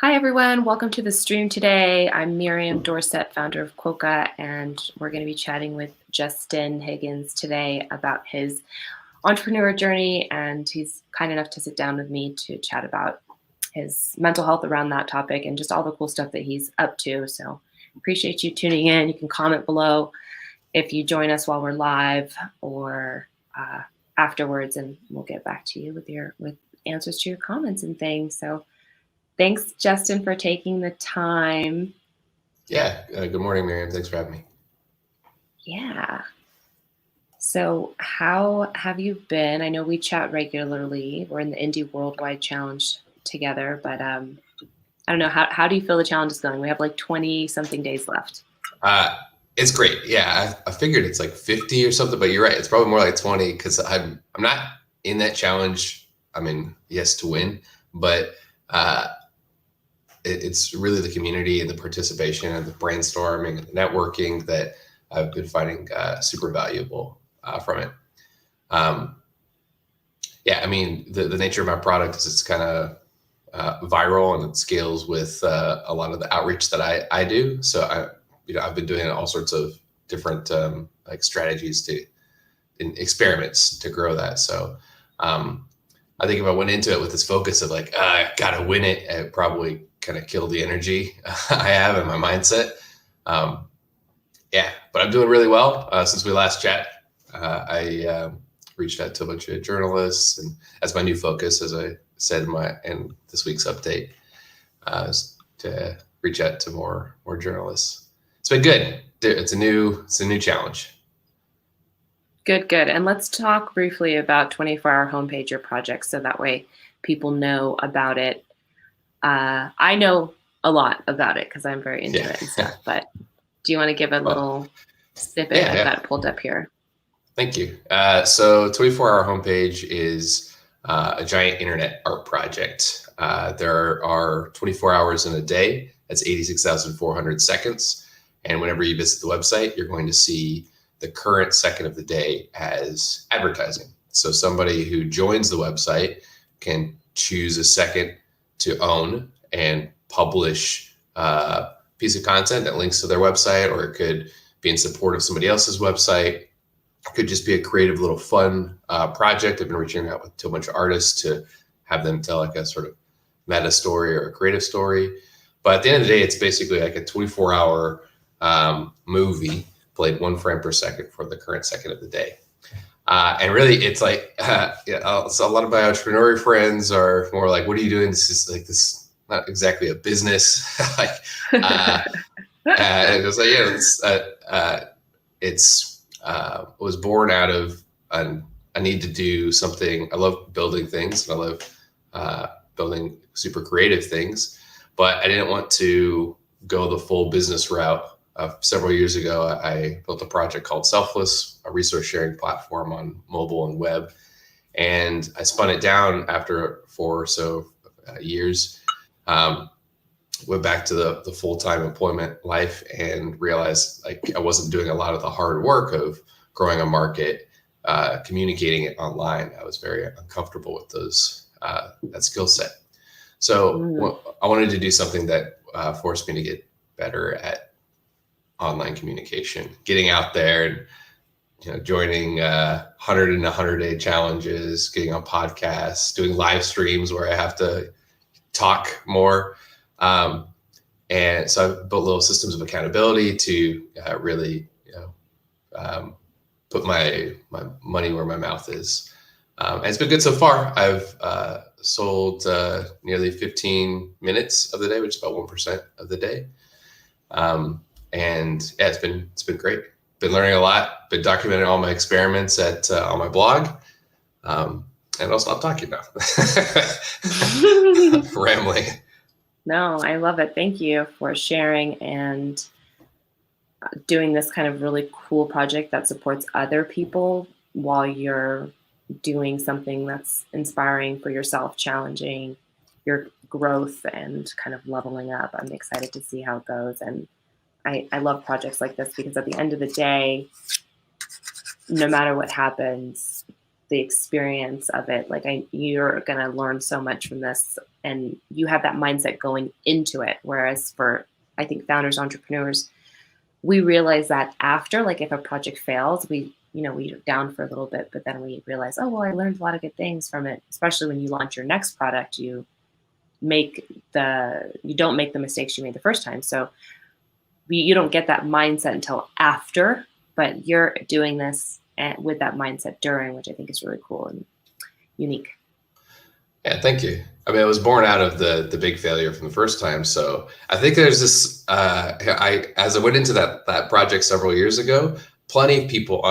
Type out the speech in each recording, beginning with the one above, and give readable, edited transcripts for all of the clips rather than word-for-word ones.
Hi, everyone. Welcome to the stream today. I'm Miriam Dorsett, founder of QUOKA, and we're going to be chatting with Justin Higgins today about his entrepreneur journey, and he's kind enough to sit down with me to chat about his mental health around that topic and just all the cool stuff that he's up to. So appreciate you tuning in. You can comment below if you join us while we're live or afterwards, and we'll get back to you with answers to your comments and things. So thanks, Justin, for taking the time. Yeah. Good morning, Miriam. Thanks for having me. Yeah. So how have you been? I know we chat regularly. We're in the Indie Worldwide Challenge together, but I don't know. How do you feel the challenge is going? We have like 20-something days left. It's great. Yeah, I figured it's like 50 or something, but you're right. It's probably more like 20 because I'm not in that challenge. I mean, yes, to win, but it's really the community and the participation and the brainstorming and the networking that I've been finding super valuable from it. Yeah, I mean, the nature of my product is it's kind of viral and it scales with a lot of the outreach that I do. So I've been doing all sorts of different like strategies in experiments to grow that. So I think if I went into it with this focus of like, I gotta win it, it probably kind of kill the energy I have in my mindset. Yeah, but I'm doing really well. Since we last chat, I reached out to a bunch of journalists, and as my new focus, as I said in this week's update, is to reach out to more journalists. It's been good. It's a new challenge. Good. And let's talk briefly about 24-hour homepage, your project, so that way people know about it. I know a lot about it because I'm very into it and stuff, but do you want to give a little snippet? Yeah, I've got it pulled up here. Thank you. So 24-hour homepage is a giant internet art project. There are 24 hours in a day. That's 86,400 seconds. And whenever you visit the website, you're going to see the current second of the day as advertising. So somebody who joins the website can choose a second to own and publish a piece of content that links to their website, or it could be in support of somebody else's website. It could just be a creative little fun project. I've been reaching out to a bunch of artists to have them tell like a sort of meta story or a creative story. But at the end of the day, it's basically like a 24-hour movie played 1 frame per second for the current second of the day. And really, it's like, so a lot of my entrepreneurial friends are more like, what are you doing? This is like, this not exactly a business. Like, and it was like, it was born out of a need to do something. I love building things, and I love building super creative things, but I didn't want to go the full business route. Several years ago, I built a project called Selfless, a resource sharing platform on mobile and web. And I spun it down after 4 or so years, went back to the full-time employment life and realized like I wasn't doing a lot of the hard work of growing a market, communicating it online. I was very uncomfortable with that skill set. So I wanted to do something that forced me to get better at online communication, getting out there and joining 100 and 100-day challenges, getting on podcasts, doing live streams where I have to talk more. And so I've built little systems of accountability to really put my money where my mouth is. And it's been good so far. I've sold nearly 15 minutes of the day, which is about 1% of the day. And yeah, it's been great. Been learning a lot. Been documenting all my experiments on my blog. And I'll stop talking now. Rambling. No, I love it. Thank you for sharing and doing this kind of really cool project that supports other people while you're doing something that's inspiring for yourself, challenging your growth and kind of leveling up. I'm excited to see how it goes. And I love projects like this because at the end of the day, no matter what happens, the experience of it. Like you're going to learn so much from this, and you have that mindset going into it. Whereas for, I think, founders, entrepreneurs, we realize that after, like if a project fails, we're down for a little bit, but then we realize, oh, well, I learned a lot of good things from it. Especially when you launch your next product, you don't make the mistakes you made the first time. So you don't get that mindset until after, but you're doing this with that mindset during, which I think is really cool and unique. Yeah, thank you. I mean, I was born out of the big failure from the first time, so I think there's this. As I went into that project several years ago, plenty of people,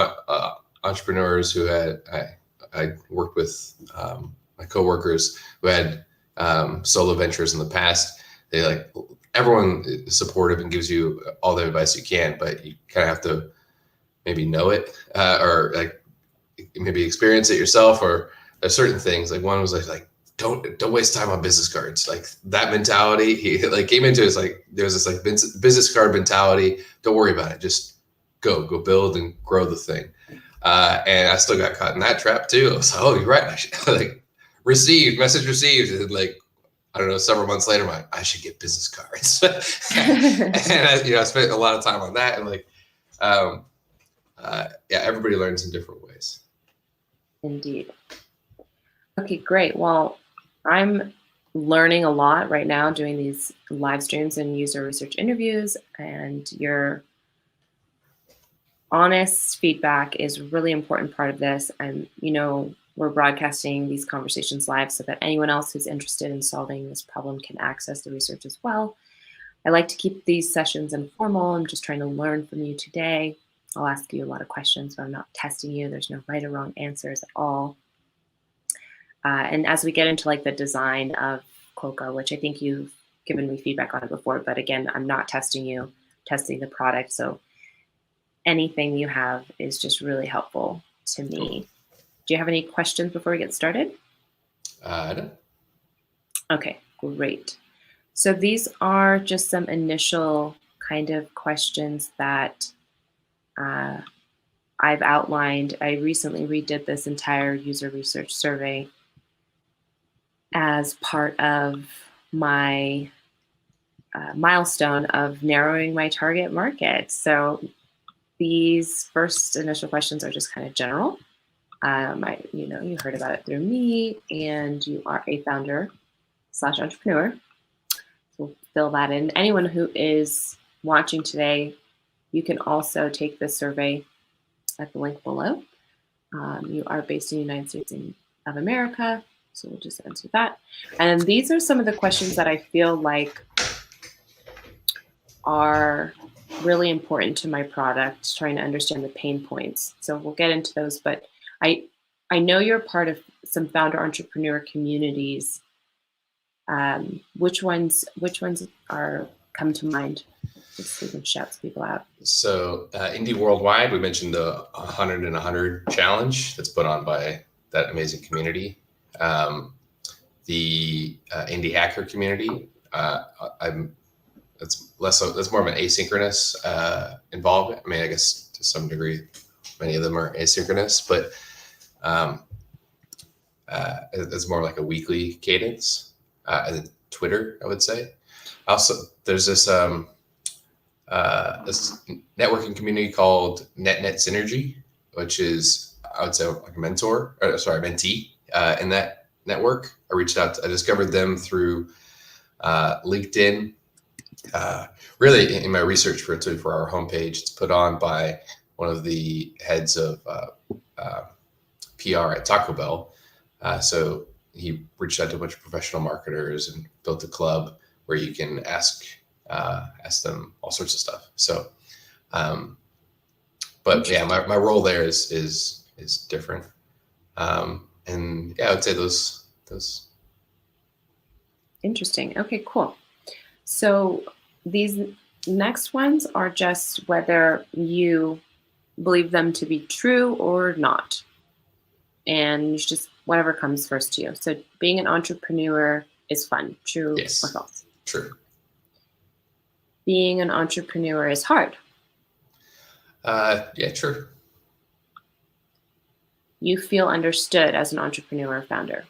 entrepreneurs who I worked with, my coworkers who had solo ventures in the past. They like everyone is supportive and gives you all the advice you can, but you kind of have to maybe know it or like maybe experience it yourself. Or there's certain things. Like one was like don't waste time on business cards. Like that mentality, he like came into it. It's like there's this like business card mentality. Don't worry about it. Just go build and grow the thing. And I still got caught in that trap too. I was like, oh, you're right. I should, like message received, and like I don't know, several months later, I should get business cards. And I spent a lot of time on that, and like, yeah, everybody learns in different ways. Indeed. Okay, great. Well, I'm learning a lot right now doing these live streams and user research interviews, and your honest feedback is a really important part of this. And, we're broadcasting these conversations live so that anyone else who's interested in solving this problem can access the research as well. I like to keep these sessions informal. I'm just trying to learn from you today. I'll ask you a lot of questions, but I'm not testing you. There's no right or wrong answers at all. And as we get into like the design of QUOKA, which I think you've given me feedback on it before, but again, I'm not testing you, testing the product. So anything you have is just really helpful to me. Cool. Do you have any questions before we get started? No. Okay, great. So these are just some initial kind of questions that I've outlined. I recently redid this entire user research survey as part of my milestone of narrowing my target market. So these first initial questions are just kind of general. You heard about it through me, and you are a founder/entrepreneur. So fill that in. Anyone who is watching today, you can also take this survey at the link below. You are based in the United States of America, so we'll just answer that. And these are some of the questions that I feel like are really important to my product, trying to understand the pain points. So we'll get into those, but I know you're part of some founder entrepreneur communities. Which ones are come to mind? Just so we can shout some people out. So Indie Worldwide, we mentioned the 100 and 100 challenge that's put on by that amazing community. The Indie Hacker community, that's more of an asynchronous involvement. I mean, I guess to some degree, many of them are asynchronous, but it's more like a weekly cadence. And Twitter, I would say. Also, there's this networking community called Net Synergy, which is, I would say, like a mentee in that network. I discovered them through LinkedIn. Really, in my research for our homepage, it's put on by one of the heads of PR at Taco Bell. So he reached out to a bunch of professional marketers and built a club where you can ask them all sorts of stuff. So, but yeah, my role there is different. And yeah, I would say those. Interesting. Okay, cool. So these next ones are just whether you believe them to be true or not. And it's just whatever comes first to you. So being an entrepreneur is fun. True or false? True. Being an entrepreneur is hard. Yeah, true. you feel understood as an entrepreneur or founder?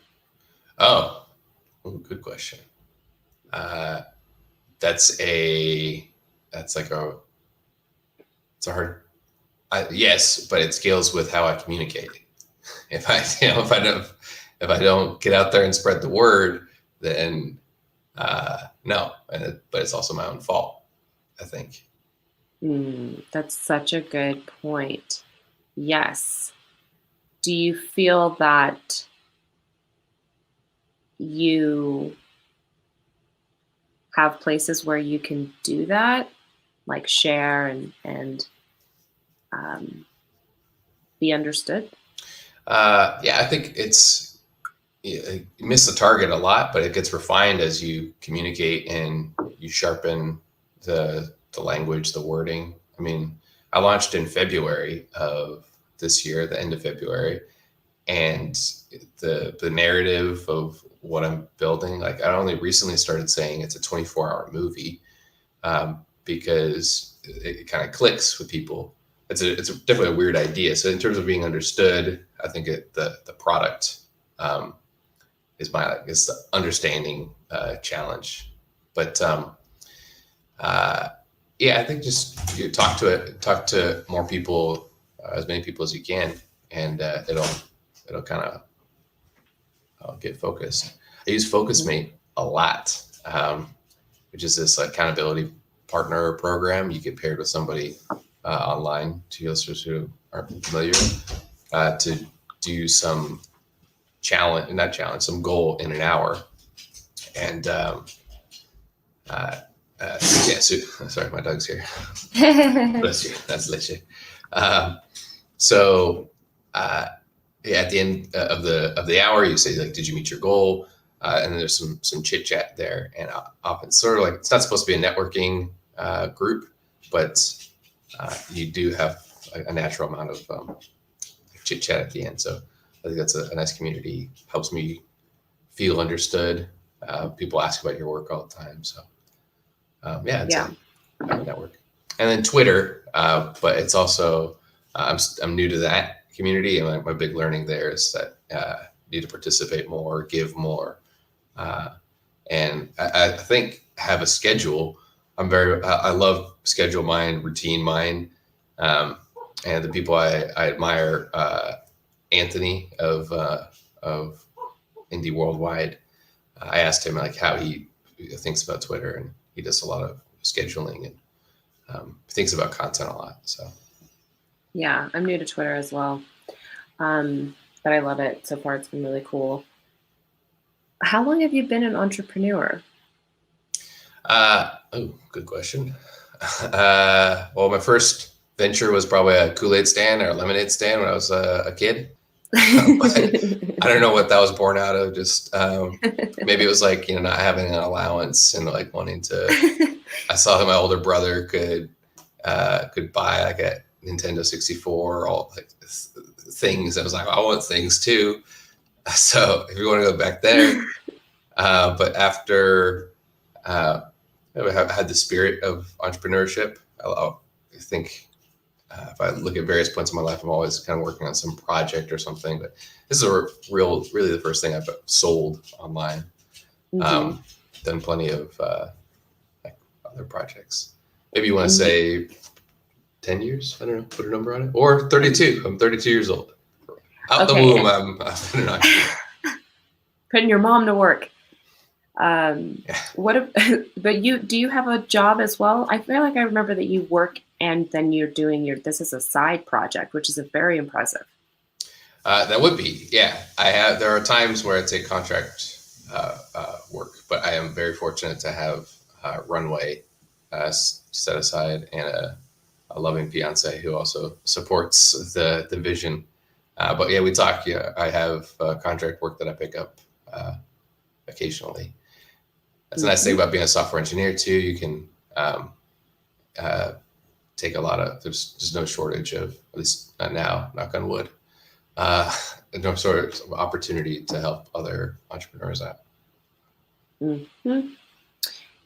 Oh, good question. Uh, that's like it's a hard, yes, but it scales with how I communicate. If I, if I don't get out there and spread the word, then no. But it's also my own fault, I think. That's such a good point. Yes. Do you feel that you have places where you can do that, like share and be understood? Yeah, I think you miss the target a lot, but it gets refined as you communicate and you sharpen the language, the wording. I mean, I launched in February of this year, the end of February, and the narrative of what I'm building, like I only recently started saying it's a 24-hour movie, because it kind of clicks with people. It's definitely a weird idea. So in terms of being understood, I think the product is the understanding challenge. But yeah, I think just you talk to more people, as many people as you can, and it'll kind of get focused. I use FocusMate a lot, which is this accountability partner program. You get paired with somebody online, to listeners who aren't familiar, to do some some goal in an hour. And yeah, so, sorry, my dog's here. Bless you. That's Leche. So yeah, at the end of the hour, you say like, "Did you meet your goal?" And then there's some chit chat there, and often sort of like it's not supposed to be a networking group, but you do have a natural amount of chit chat at the end. So I think that's a nice community. Helps me feel understood. People ask about your work all the time, so yeah, it's a network. And then Twitter, but it's also I'm new to that community, and my big learning there is that need to participate more, give more, and I think have a schedule. I love schedule mind, routine mind, and the people I admire, Anthony of Indie Worldwide. I asked him like how he thinks about Twitter, and he does a lot of scheduling and thinks about content a lot. So Yeah, I'm new to Twitter as well, but I love it. So far, it's been really cool. How long have you been an entrepreneur? Oh, good question. Well, my first venture was probably a Kool-Aid stand or a lemonade stand when I was a kid. But I don't know what that was born out of. Just maybe it was like, not having an allowance and like wanting to. I saw that my older brother could buy like a Nintendo 64, all like things. I was like, I want things too. So if you want to go back there, but after I had the spirit of entrepreneurship, I think if I look at various points in my life, I'm always kind of working on some project or something. But this is really the first thing I've sold online. Done plenty of like other projects. Maybe you want to say 10 years? I don't know. Put a number on it. Or 32. I'm 32 years old. Out the womb, I'm an entrepreneur. Putting your mom to work. Yeah. But do you have a job as well? I feel like I remember that you work and then you're doing this is a side project, which is very impressive. That would be, yeah. There are times where I take contract work, but I am very fortunate to have runway set aside and a loving fiance who also supports the vision. But yeah, we talk. Yeah, I have contract work that I pick up occasionally. That's a nice thing about being a software engineer too. You can take a lot of. There's no shortage of, at least not now, knock on wood. No sort of opportunity to help other entrepreneurs out.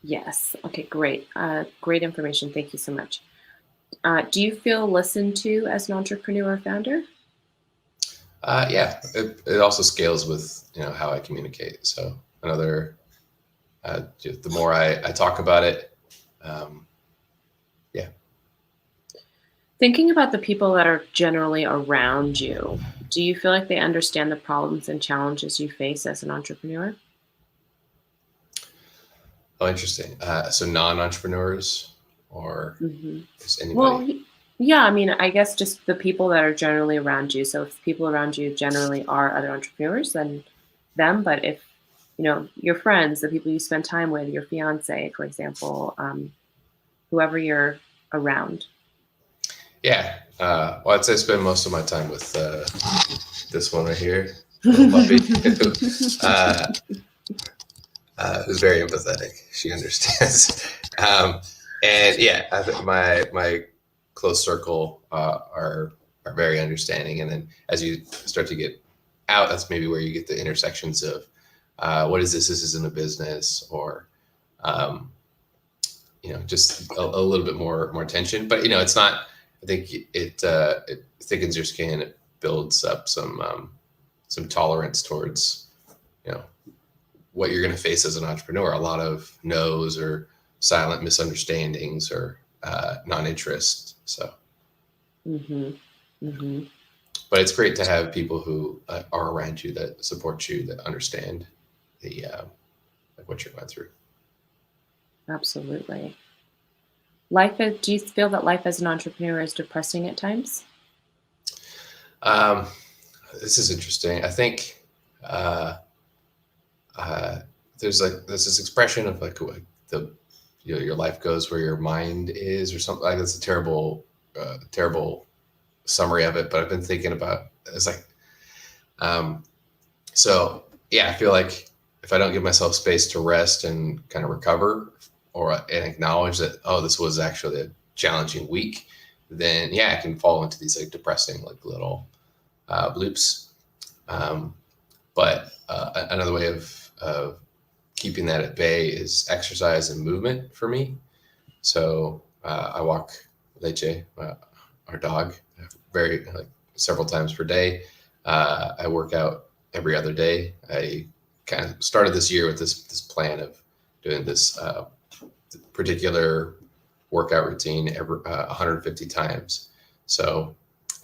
Yes. Okay. Great. Great information. Thank you so much. Do you feel listened to as an entrepreneur or founder? Yeah, it also scales with, how I communicate. So another, the more I talk about it, yeah. Thinking about the people that are generally around you, do you feel like they understand the problems and challenges you face as an entrepreneur? Oh, interesting. So non-entrepreneurs or Hmm. just Well, anybody? yeah, I mean, I guess just the people that are generally around you. So if people around you generally are other entrepreneurs, then them. But if, your friends, the people you spend time with, your fiance, for example, whoever you're around. Yeah. Well, I'd say I spend most of my time with this one right here, little puppy, uh, who's very empathetic. She understands. And yeah, I think my close circle are very understanding. And then as you start to get out, that's maybe where you get the intersections of what is this? This isn't a business, or um, just a little bit more tension. But it's not. I think it thickens your skin. It builds up some tolerance towards you know what you're going to face as an entrepreneur. A lot of no's or silent misunderstandings or non-interest. So, Hmm. Hmm. but it's great to have people who are around you that support you, that understand the like what you're going through. Absolutely. Do you feel that life as an entrepreneur is depressing at times? Um, this is interesting. I think uh, uh, there's this expression of like the your life goes where your mind is, or something like that's a terrible summary of it. But I've been thinking about it's like um, so yeah. I feel like if I don't give myself space to rest and kind of recover, and acknowledge that this was actually a challenging week, then yeah, I can fall into these like depressing like little bloops. Um, but another way of keeping that at bay is exercise and movement for me. So I walk Leche, our dog, very like several times per day. I work out every other day. I kind of started this year with this plan of doing this particular workout routine every 150 times. So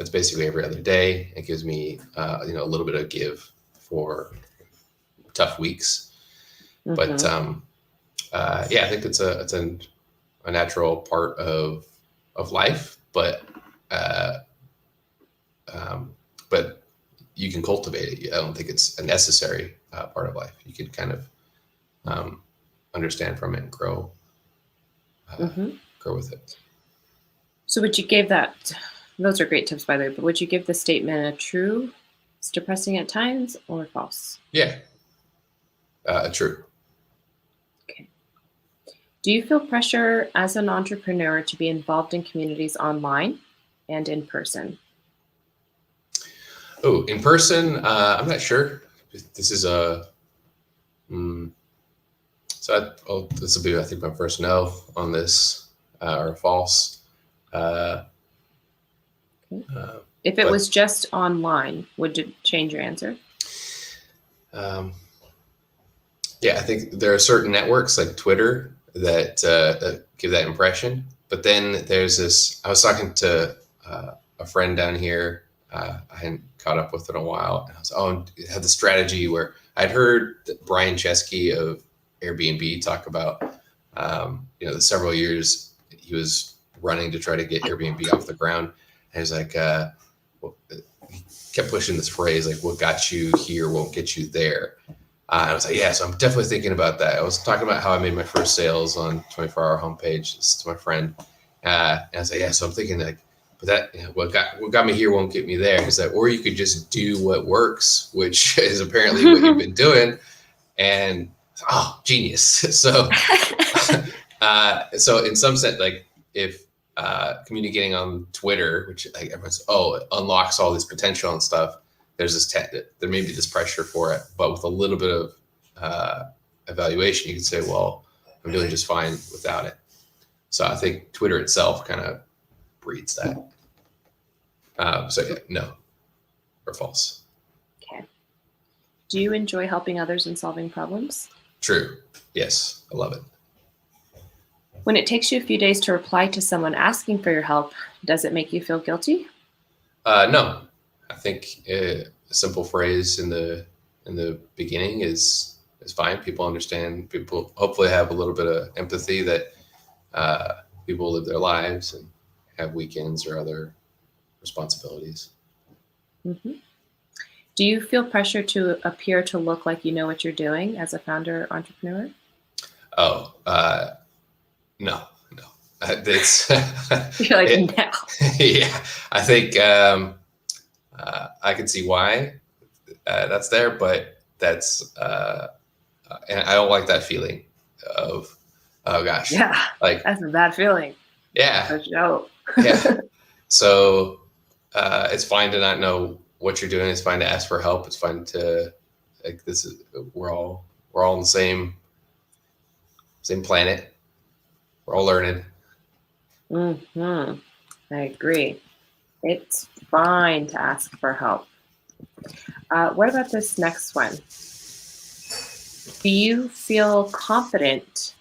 it's basically every other day. It gives me a little bit of give for tough weeks. But Hmm. yeah, I think it's a natural part of life, uh, um, but you can cultivate it. I don't think it's a necessary part of life. You can kind of um, understand from it and uh, Hmm. grow with it. So would you give that, those are great tips by the way, but would you give the statement a true, it's depressing at times, or false? Yeah, true. Okay. Do you feel pressure as an entrepreneur to be involved in communities online and in person? Oh, in person, I'm not sure. This is a mm, this will be I think my first no on this or false. Uh, Okay. uh, If it was but just online, would you change your answer? um, yeah, I think there are certain networks like Twitter that give that impression. But then there's this. I was talking to a friend down here. I hadn't caught up with in a while, and I was it had the strategy where I'd heard Brian Chesky of Airbnb talk about the several years he was running to try to get Airbnb off the ground. And he's like, he kept pushing this phrase like, "What got you here won't get you there." I was like, yeah, so I'm definitely thinking about that. I was talking about how I made my first sales on 24-hour homepage. This is to my friend. And I was like, yeah, so I'm thinking like, but that, what got me here won't get me there. He's like, or you could just do what works, which is apparently what you've been doing. And genius. So, so in some sense, like if communicating on Twitter, which like everyone's, it unlocks all this potential and stuff. There's there may be this pressure for it, but with a little bit of evaluation, you can say, well, I'm doing just fine without it. So I think Twitter itself kind of breeds that. So yeah, no or false. Do you enjoy helping others and solving problems? True. Yes, I love it. When it takes you a few days to reply to someone asking for your help, does it make you feel guilty? No, I think a simple phrase in the beginning is fine. People understand. People hopefully have a little bit of empathy that people live their lives and have weekends or other responsibilities. hmm Do you feel pressure to appear to look like you know what you're doing as a founder entrepreneur? Oh, no, no. It's You're like, it, no. yeah. I think I can see why that's there, but that's and I don't like that feeling of oh gosh, Yeah, like that's a bad feeling. yeah, For sure. yeah. So it's fine to not know what you're doing. It's fine to ask for help. It's fine to like this is we're all on the same planet. We're all learning. hmm I agree. It's fine to ask for help. What about this next one? Do you feel confident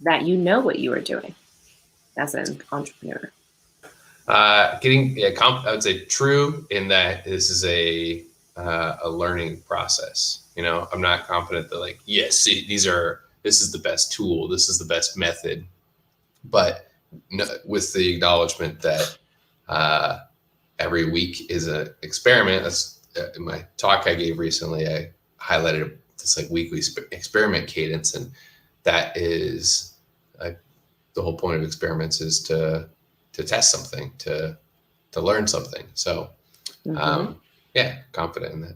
that you know what you are doing as an entrepreneur? Getting yeah, I would say true in that this is a learning process. You know, I'm not confident that like yes, this is the best tool, this is the best method, but no, with the acknowledgement that every week is an experiment. That's in my talk I gave recently. I highlighted this like weekly experiment cadence, and that is like the whole point of experiments is to test something, to learn something. So, hmm yeah, confident in that.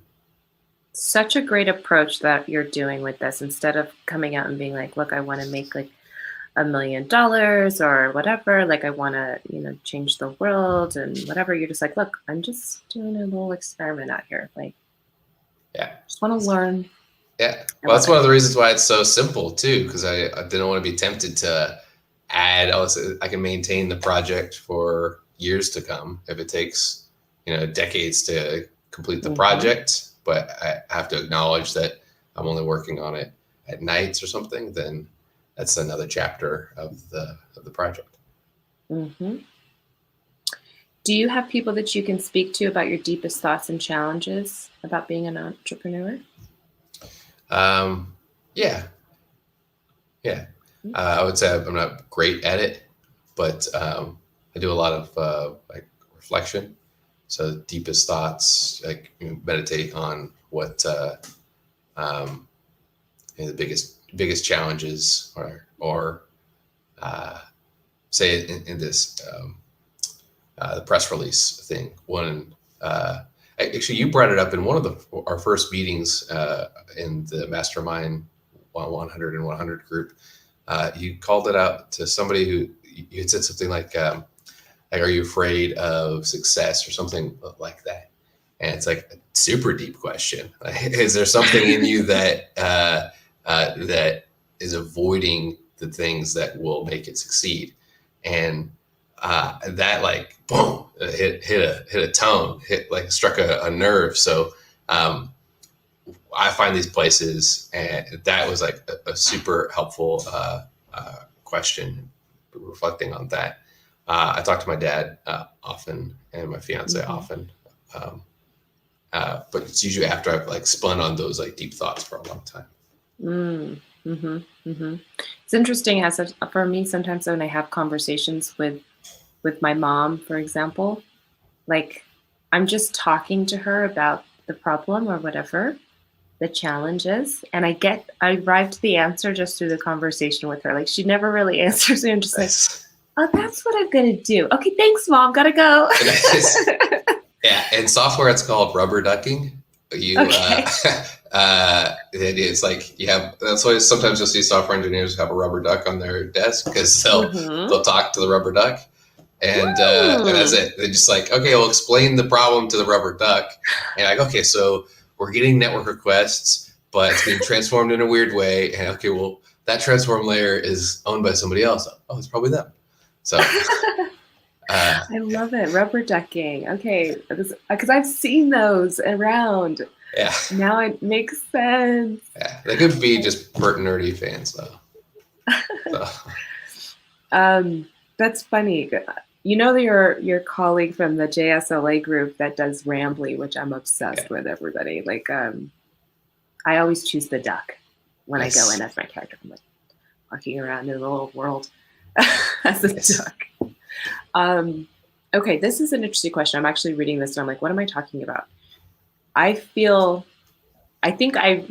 Such a great approach that you're doing with this instead of coming out and being like, look, I want to make like $1 million or whatever. Like, I want to, change the world and whatever. You're just like, look, I'm just doing a little experiment out here. Like, Yeah, just want to learn. yeah. I Well, love that's one it. of the reasons why it's so simple too, because I didn't want to be tempted to add. Also, I can maintain the project for years to come if it takes decades to complete the hmm project. But I have to acknowledge that I'm only working on it at nights or something. Then that's another chapter of the project. hmm Do you have people that you can speak to about your deepest thoughts and challenges about being an entrepreneur? Um, yeah, yeah. I would say I'm not great at it, but I do a lot of like reflection. So deepest thoughts, like meditate on what um, the biggest challenges or uh, say in this the press release thing. One actually, you brought it up in one of our first meetings in the Mastermind 100 and 100 group. You called it out to somebody who you had said something like, are you afraid of success or something like that? And it's like a super deep question. Is there something in you that is avoiding the things that will make it succeed? And that like boom hit a tone, hit like struck a nerve. So I find these places, and that was like a super helpful question. Reflecting on that, I talk to my dad often and my fiance hmm often, um, but it's usually after I've like spun on those like deep thoughts for a long time. Mm, hmm It's interesting as for me sometimes when I have conversations with my mom, for example, like I'm just talking to her about the problem or whatever the challenge is, and I arrive to the answer just through the conversation with her. Like she never really answers me. I'm just like, Nice. oh, that's what I'm gonna do. Okay, thanks, mom. Gotta go. Nice. Yeah, in software it's called rubber ducking. You Okay. the idea is like you have that's why sometimes you'll see software engineers have a rubber duck on their desk because hmm they'll talk to the rubber duck and that's Mm. it. They're just like, okay, we'll explain the problem to the rubber duck. And like, okay, so we're getting network requests, but it's being transformed in a weird way. And okay, well, that transform layer is owned by somebody else. Oh, it's probably them. So I love it. Rubber ducking. Okay, because I've seen those around. Yeah. Now it makes sense. Yeah. They could be just Bert nerdy fans though. So. That's funny. You know your colleague from the JSLA group that does Rambly, which I'm Yeah. obsessed with everybody. Like I always choose the duck when I go in Nice. as my character. I'm like walking around in the little world as a Nice. duck. Okay, this is an interesting question. I'm actually reading this and I'm like, what am I talking about? I think I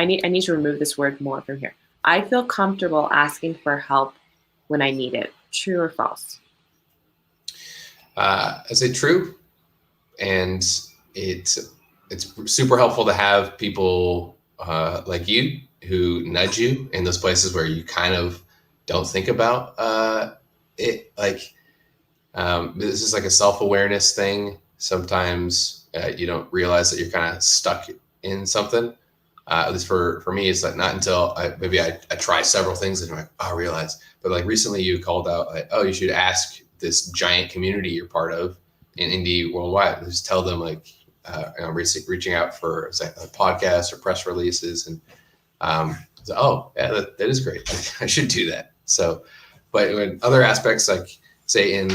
need to remove this word more from here. I feel comfortable asking for help when I need it. True or false? I say true, and it's super helpful to have people like you who nudge you in those places where you kind of don't think about it. Like this is like a self-awareness thing. Sometimes you don't realize that you're kind of stuck in something. At least for me, it's like not until I try several things and I'm like, oh, I realize. But like recently, you called out like, oh, you should ask this giant community you're part of in indie worldwide. Just tell them like, I'm reaching out for a podcast or press releases, and so, oh yeah, that is great. I should do that. So, but in other aspects, like say in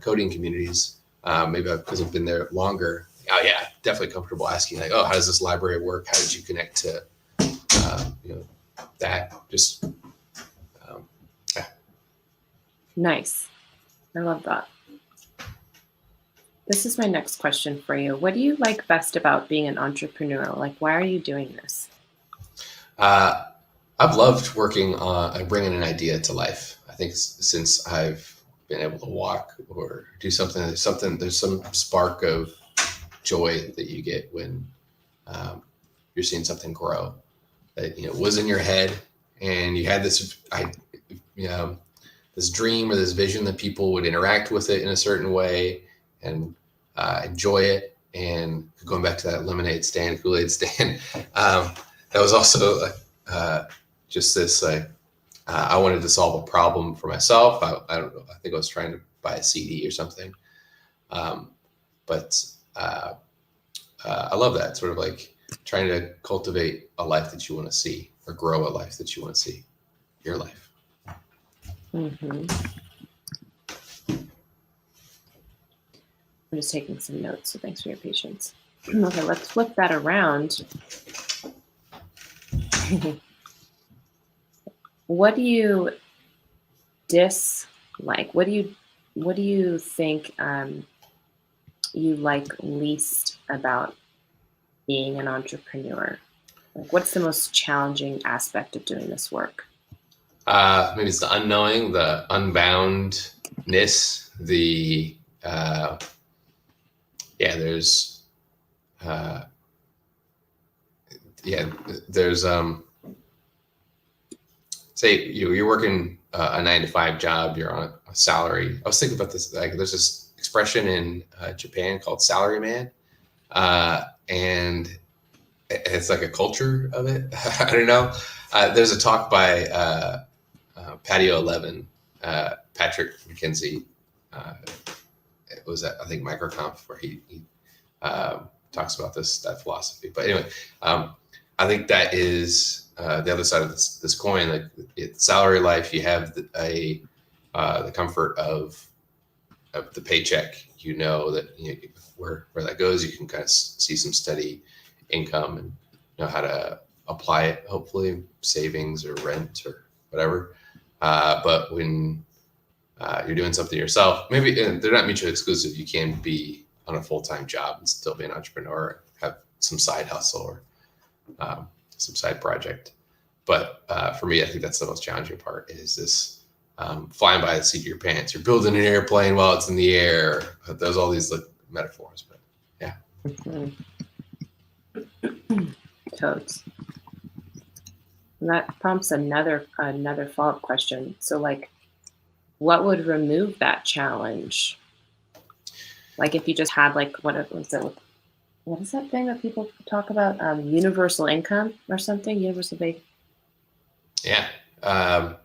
coding communities, maybe because I've been there longer. Oh yeah, definitely comfortable asking like, oh, how does this library work? How did you connect to that? Just yeah. Nice. I love that. This is my next question for you. What do you like best about being an entrepreneur? Like, why are you doing this? I've loved working on bringing an idea to life. I think since I've been able to walk or do something, there's some spark of joy that you get when you're seeing something grow that was in your head, and you had this this dream or this vision that people would interact with it in a certain way and enjoy it. And going back to that lemonade stand, Kool-Aid stand, that was also just this I wanted to solve a problem for myself. I don't know. I think I was trying to buy a CD or something. But I love that sort of like trying to cultivate a life that you want to see or grow a life that you want to see, your life. Mm-hmm. I'm just taking some notes, so thanks for your patience. Okay, let's flip that around. What do you dislike? What do you think you like least about being an entrepreneur? Like, what's the most challenging aspect of doing this work? Maybe it's the unknowing, the unboundness, the there's there's say you're working a 9 to 5 job, you're on a salary. I was thinking about this, like there's this expression in Japan called salary man, and it's like a culture of it. I don't know. There's a talk by Patio 11, Patrick McKenzie. It was at, I think, MicroConf where he talks about that philosophy. But anyway, I think that is the other side of this coin. Like salary life, you have the comfort of the paycheck. You know that where that goes. You can kind of see some steady income and know how to apply it. Hopefully, savings or rent or whatever. But when you're doing something yourself, maybe they're not mutually exclusive. You can be on a full-time job and still be an entrepreneur, have some side hustle or some side project. But for me, I think that's the most challenging part is this flying by the seat of your pants. You're building an airplane while it's in the air. There's all these metaphors, but yeah. Totes. And that prompts another follow-up question. So, like, what would remove that challenge? Like, if you just had what is that thing that people talk about? Universal income or something? Universal basic. Yeah, that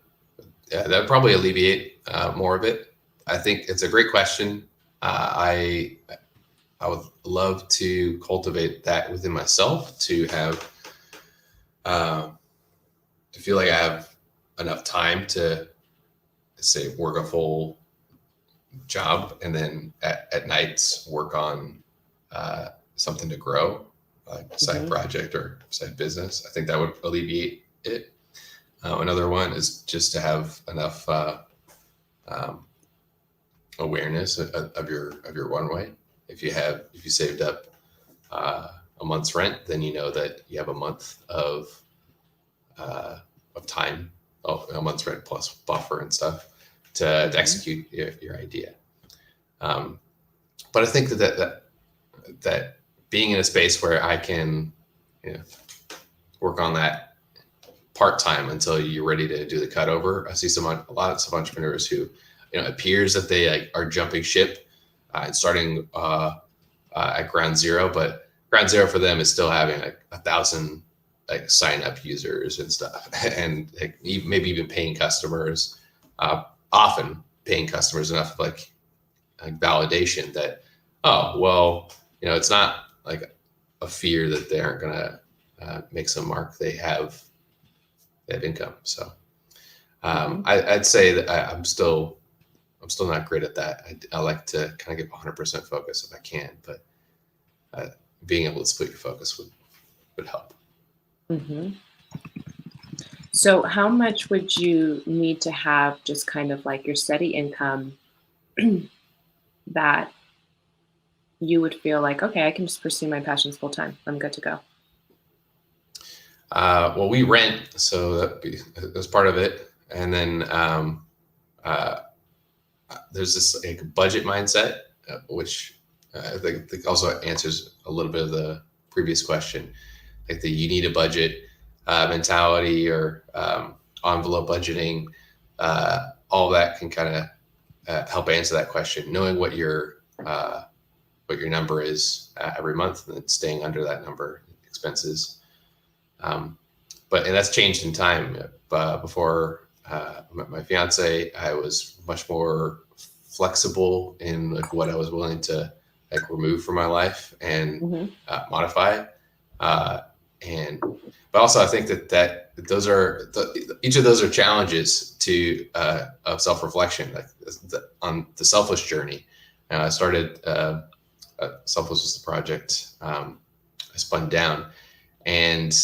would probably alleviate more of it. I think it's a great question. I I would love to cultivate that within myself to have, to feel like I have enough time to say work a full job and then at nights work on something to grow, like a side project or side business. I think that would alleviate it. Another one is just to have enough um, awareness of your runway. If you saved up a month's rent, then you know that you have a month of time, a month's rent plus buffer and stuff to execute your idea. But I think that being in a space where I can, work on that part-time until you're ready to do the cutover. I see lots of entrepreneurs who, it appears that they are jumping ship and starting at ground zero, but ground zero for them is still having 1,000 sign up users and stuff, and maybe even paying customers, often paying customers enough like validation that, oh, well, it's not like a fear that they aren't going to make some mark. They have income. So I'd say that I'm still not great at that. I like to kind of get 100% focus if I can, but being able to split your focus would help. Mm-hmm. So how much would you need to have just kind of like your steady income that you would feel like, okay, I can just pursue my passions full time. I'm good to go. Well, we rent, so that's part of it. And then there's this budget mindset, which I think also answers a little bit of the previous question, like the you need a budget mentality or envelope budgeting. All that can kind of help answer that question, knowing what your number is every month and then staying under that number, expenses. And that's changed in time. Before I met my fiance, I was much more flexible in what I was willing to remove from my life and modify. But also I think that those are each of those are challenges to of self-reflection, on the selfless journey. I started Selfless was the project I spun down, and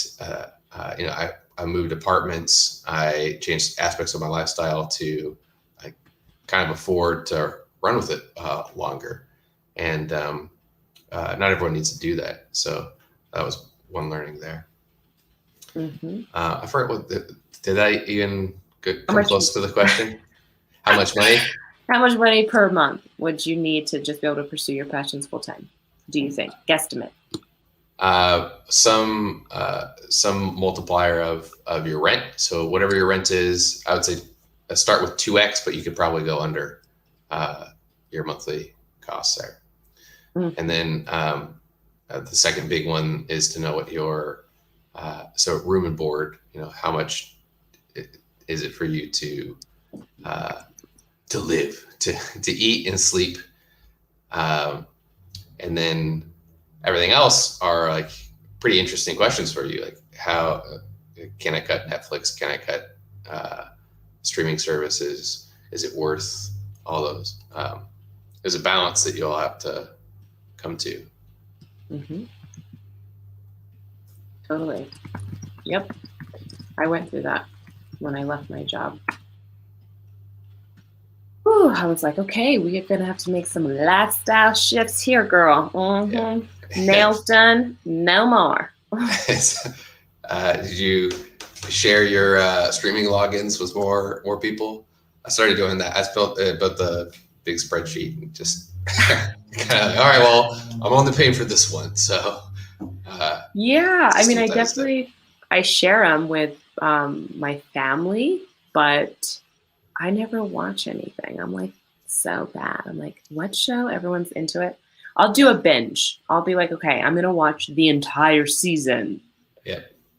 I moved apartments. I changed aspects of my lifestyle to kind of afford to run with it longer. And not everyone needs to do that. So that was one learning there. I forgot did I even come close to the question? How much money? How much money per month would you need to just be able to pursue your passions full time? Do you think? Guesstimate. Some multiplier of your rent. So whatever your rent is, I would say start with 2x, but you could probably go under your monthly costs there. And then the second big one is to know what your so room and board. How much is it for you to live, to eat and sleep, and then everything else are pretty interesting questions for you. Like how can I cut Netflix? Can I cut streaming services? Is it worth all those? There's a balance that you'll have to come to. Totally. Yep. I went through that when I left my job. Whew, I was like, okay, we're going to have to make some lifestyle shifts here, girl. Yeah. Nails done, no more. Did you share your streaming logins with more people? I started doing that. I built the big spreadsheet and just all right, well, I'm only paying for this one. So yeah, I mean, I share them with my family, but I never watch anything. I'm like, so bad. I'm like, what show? Everyone's into it. I'll do a binge. I'll be like, okay, I'm going to watch the entire season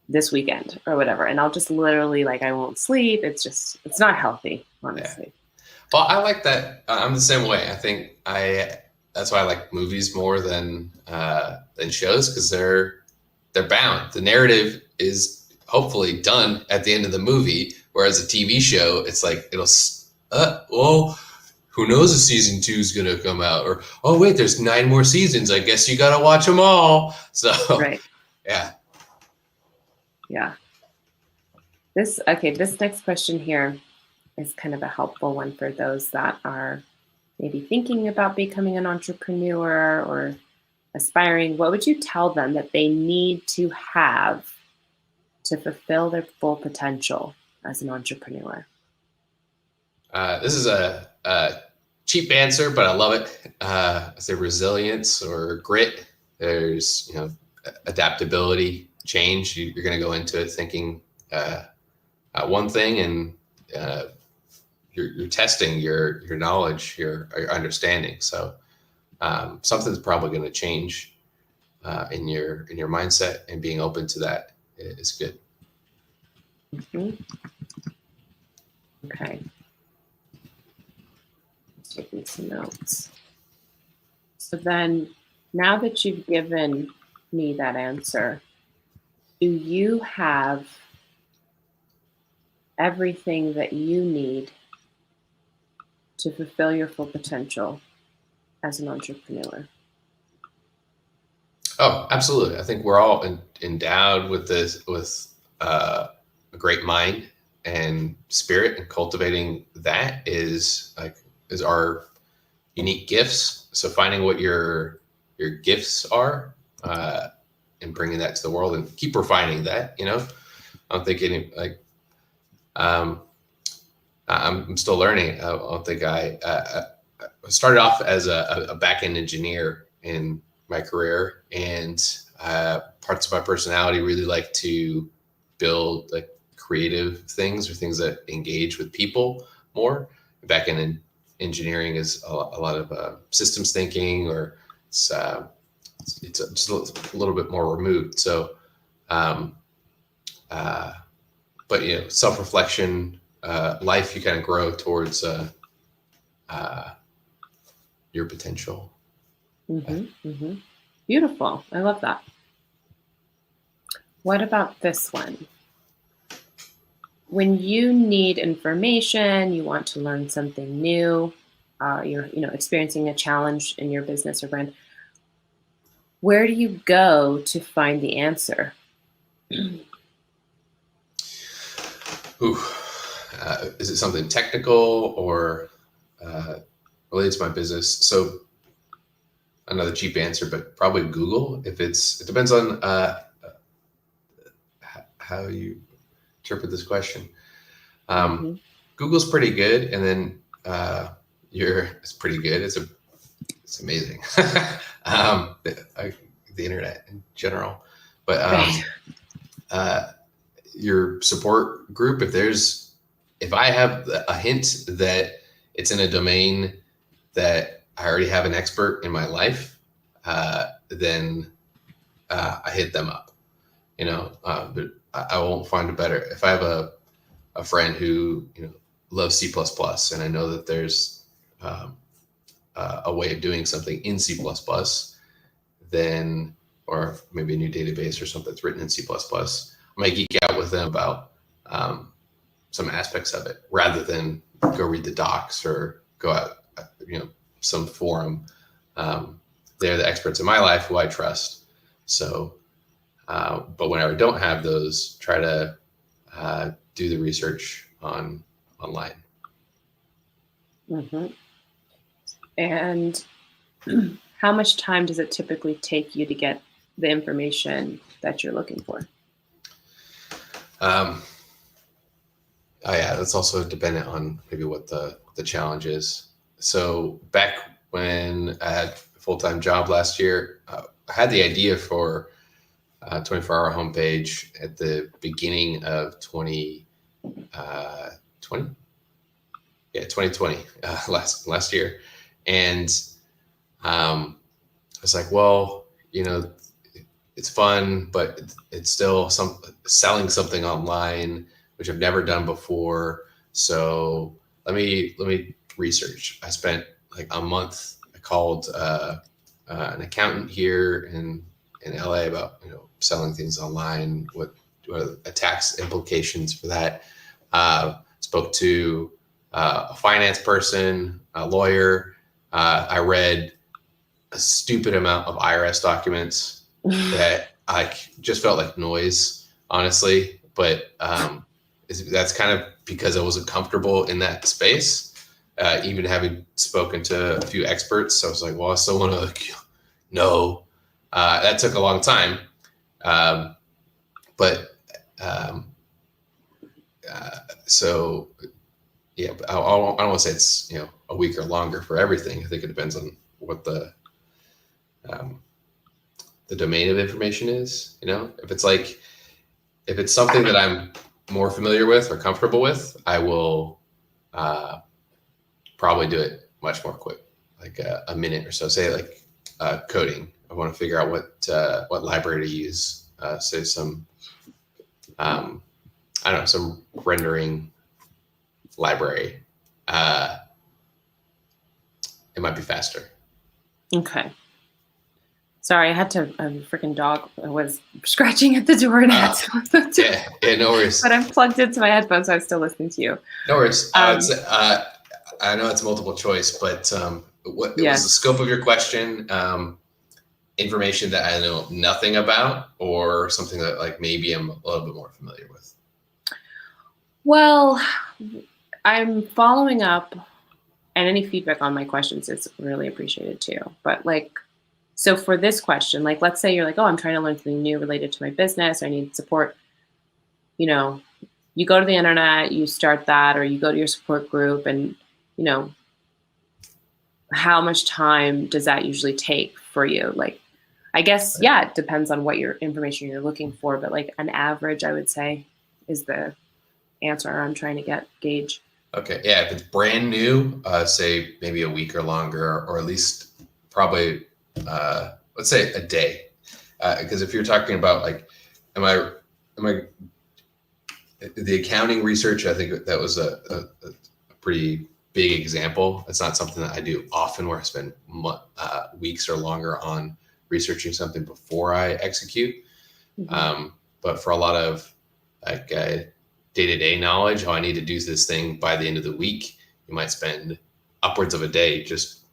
this weekend or whatever. And I'll just literally I won't sleep. It's not healthy, honestly. Yeah. Well, I like that. I'm the same way. I think I that's why I like movies more than shows, because they're bound. The narrative is hopefully done at the end of the movie, whereas a TV show, it's like well, who knows if season 2 is gonna come out, or oh wait, there's 9 more seasons. I guess you gotta watch them all. So Right. yeah. Yeah. This next question here is kind of a helpful one for those that are maybe thinking about becoming an entrepreneur or aspiring. What would you tell them that they need to have to fulfill their full potential as an entrepreneur? This is a cheap answer, but I love it. I say resilience or grit. There's adaptability, change. You're going to go into it thinking one thing, and you're testing your knowledge, your understanding. So something's probably going to change in your mindset, and being open to that is good. Mm-hmm. Okay. Taking some notes. So then, now that you've given me that answer, do you have everything that you need to fulfill your full potential as an entrepreneur? Oh, absolutely. I think we're all endowed with a great mind and spirit, and cultivating that is our unique gifts. So finding what your gifts are, and bringing that to the world, and keep refining that. I'm thinking I'm still learning. I don't think I started off as a back-end engineer in my career, and parts of my personality really like to build like creative things, or things that engage with people more. Back-end engineering is a lot of systems thinking, or it's just a little bit more removed. So, but self-reflection, life, you kind of grow towards your potential. Mm-hmm, mm-hmm. Beautiful. I love that. What about this one? When you need information, you want to learn something new, you're experiencing a challenge in your business or brand, where do you go to find the answer? Ooh, is it something technical or related to my business? So another cheap answer, but probably Google. It depends on how you interpret this question. Mm-hmm. Google's pretty good, and then it's pretty good. It's amazing. The internet in general, but your support group, if I have a hint that it's in a domain that I already have an expert in my life, then I hit them up. But I won't find a better. If I have a friend who loves C++, and I know that there's a way of doing something in C++, then, or maybe a new database or something that's written in C++, I might geek out with them about some aspects of it, rather than go read the docs or go out, some forum. They're the experts in my life who I trust. So, but whenever I don't have those, try to do the research online. Mm-hmm. And how much time does it typically take you to get the information that you're looking for? Oh yeah, that's also dependent on maybe what the challenge is. So back when I had a full-time job last year, I had the idea for a 24-hour homepage at the beginning of 2020. Yeah, 2020, last year. And I was like, well, it's fun, but it's still selling something online, which I've never done before. So let me research. I spent like a month called an accountant here in LA about selling things online. What are the tax implications for that? Spoke to a finance person, a lawyer. I read a stupid amount of IRS documents that I just felt like noise, honestly. But that's kind of because I wasn't comfortable in that space, even having spoken to a few experts. So I was like, well, I still want to know. That took a long time. So yeah, I don't want to say it's a week or longer for everything. I think it depends on what the domain of information is. If it's something that I'm more familiar with or comfortable with, I will probably do it much more quick, like a minute or so. Say like coding. I want to figure out what library to use. Say some I don't know, some rendering library. It might be faster. Okay. Sorry, I had to. A freaking dog was scratching at the door, and I had to. Yeah, no worries. But I'm plugged into my headphones, so I'm still listening to you. No worries. I know it's multiple choice, but what was the scope of your question? Information that I know nothing about, or something that like maybe I'm a little bit more familiar with? Well, I'm following up, and any feedback on my questions is really appreciated too. But so for this question, let's say you're like, oh, I'm trying to learn something new related to my business. I need support. You go to the internet, you start that, or you go to your support group, and how much time does that usually take for you? I guess, it depends on what your information you're looking for, but an average, I would say, is the answer I'm trying to gauge. Okay. Yeah. If it's brand new, say maybe a week or longer, or at least probably, let's say a day. Because if you're talking about am I the accounting research, I think that was a pretty big example. It's not something that I do often where I spend weeks or longer on researching something before I execute. Mm-hmm. But for a lot of day-to-day knowledge, I need to do this thing by the end of the week, you might spend upwards of a day just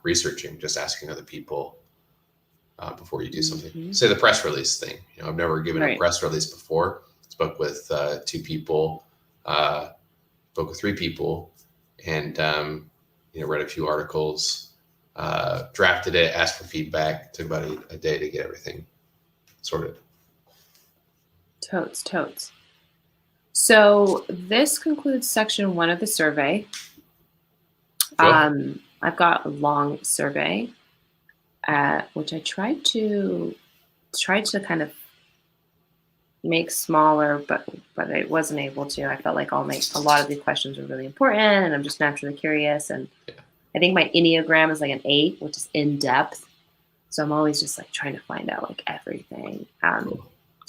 researching, just asking other people before you do something. Mm-hmm. Say the press release thing. I've never given a press release before. Spoke with 2 people, spoke with 3 people, and read a few articles, drafted it, asked for feedback. Took about a day to get everything sorted. Totes. So this concludes section 1 of the survey. Cool. I've got a long survey, which I tried to kind of make smaller, but I wasn't able to. I felt like a lot of the questions were really important, and I'm just naturally curious. And I think my Enneagram is an 8, which is in depth. So I'm always just trying to find out everything. Cool.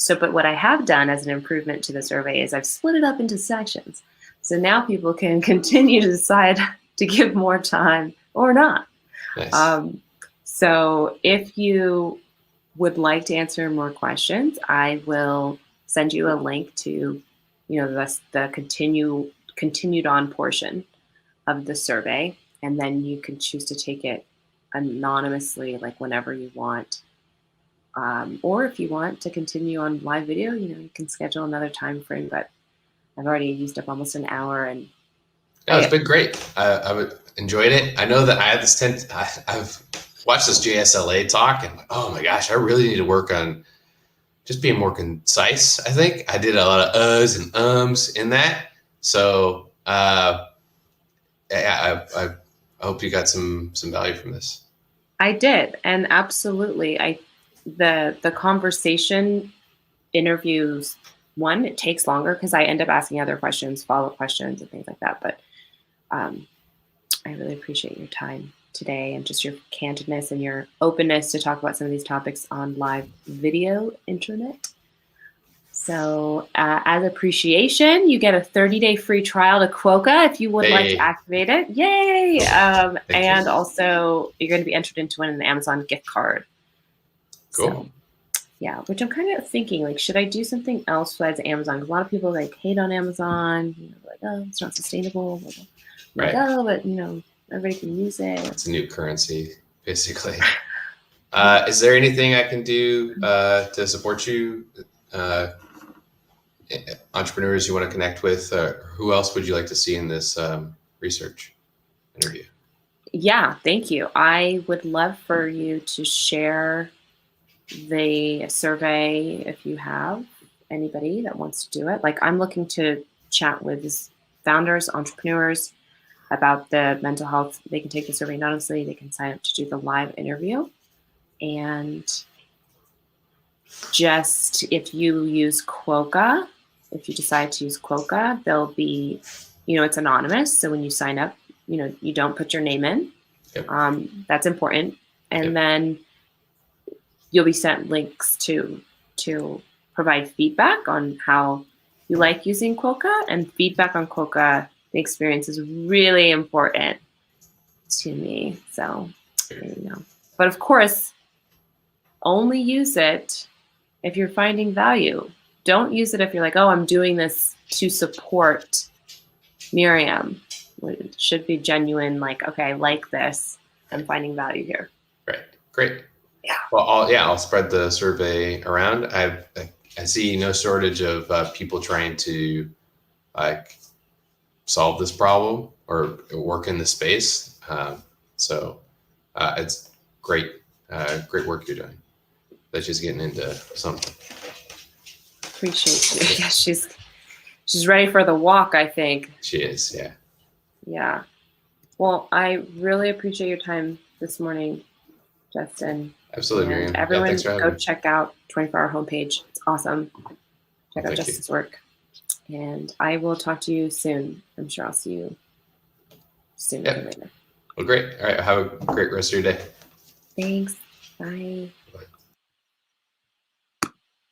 But what I have done as an improvement to the survey is I've split it up into sections. So now people can continue to decide to give more time or not. Nice. So if you would like to answer more questions, I will send you a link to, the continued on portion of the survey. And then you can choose to take it anonymously, whenever you want. Or if you want to continue on live video, you can schedule another time frame, but I've already used up almost an hour. And it's been great. I've enjoyed it. I know that I have this I've watched this JSLA talk, and oh my gosh, I really need to work on just being more concise. I think I did a lot of uhs and ums in that. So I hope you got some value from this. I did, and absolutely. The conversation interviews, one, it takes longer because I end up asking other questions, follow-up questions, and things like that. But I really appreciate your time today and just your candidness and your openness to talk about some of these topics on live video internet. So as appreciation, you get a 30-day free trial to QUOKA if you would like to Hey, activate it. Yay! thank And you. also, you're going to be entered into win an Amazon gift card. Cool. So, yeah, which I'm kind of thinking, like, should I do something else besides Amazon? Because a lot of people like hate on Amazon, like, oh, it's not sustainable. I'm like, Right. oh, but everybody can use it. It's a new currency, basically. Yeah. Is there anything I can do to support you? Entrepreneurs you want to connect with? Who else would you like to see in this research interview? Yeah, thank you. I would love for you to share the survey if you have anybody that wants to do it. Like, I'm looking to chat with founders, entrepreneurs about the mental health. They can take the survey anonymously. They can sign up to do the live interview. And just if you use QUOKA, if you decide to use QUOKA, there'll be, it's anonymous. So when you sign up, you don't put your name in. Yep. That's important. And Yep. then you'll be sent links to provide feedback on how you like using QUOKA, and feedback on QUOKA. The experience is really important to me. So there you go. But of course, only use it if you're finding value. Don't use it if you're like, oh, I'm doing this to support Miriam. It should be genuine, like, okay, I like this. I'm finding value here. Right. Great. Yeah. Well, I'll spread the survey around. I see no shortage of people trying to like solve this problem or work in the space. So it's great, great work you're doing. That she's getting into something. Appreciate you. Yeah, she's ready for the walk, I think. She is, yeah. Yeah. Well, I really appreciate your time this morning, Justin. Absolutely, And Miriam. everyone, thanks for having go me. check out 24 Hour homepage. It's awesome. Check out Thank Justin's work. And I will talk to you soon. I'm sure I'll see you sooner than later. Well, great. All right. Have a great rest of your day. Thanks. Bye.